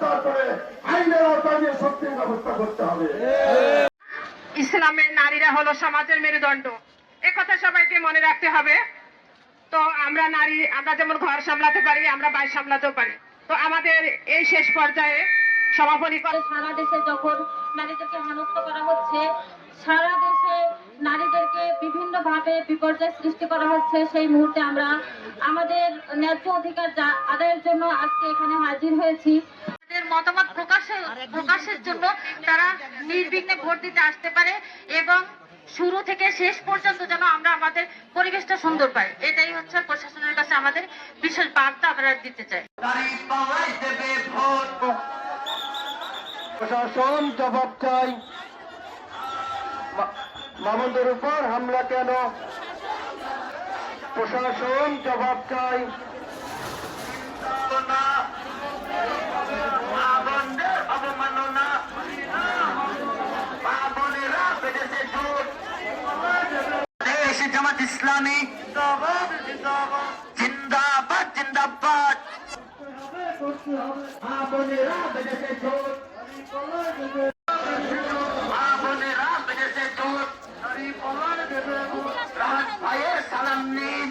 গ্রেফতার করে আইনের আওতায় নিয়ে শক্তির ব্যবস্থা করতে হবে। ইসলামের নারীরা হলো সমাজের মেরুদণ্ড, একথা সবাইকে মনে রাখতে হবে। তো আমরা নারী, আমরা যেমন ঘর সামলাতে পারি, আমরা বাইরে সামলাতেও পারি। তো আমাদের এই শেষ পর্যায়ে সমাপনী করে সারা দেশে যখন নারীদেরকে হেনস্থ করা হচ্ছে, সারা দেশে নারীদেরকে বিভিন্ন ভাবে বিপর্যয় সৃষ্টি করা হচ্ছে, সেই মুহূর্তে আমরা আমাদের ন্যায্য অধিকার আদায়ের জন্য আজকে এখানে হাজির হয়েছি। তাদের মতামত প্রকাশের জন্য তারা নির্বিঘ্নে ভোট দিতে আসতে পারে এবং শুরু থেকে শেষ পর্যন্ত যেন আমরা আমাদের পরিবেশটা সুন্দর পাই, এটাই হচ্ছে প্রশাসনের কাছে আমাদের বিশেষ বার্তা আমরা দিতে চাই। প্রশাসন জবাব চাই, মামুনদের উপর হামলা কেন? প্রশাসন জবাব চাই। অবমাননা, মা-বোনেরা বেঁধেছে জোর। দেশ জামাত ইসলামী জিন্দাবাদ জিন্দাবাদ। মা-বোনেরা বেঁধেছে জোর, মা-বোনেরা বেঁধেছে জোর। রাহাত ভাইয়ের সালাম নিন।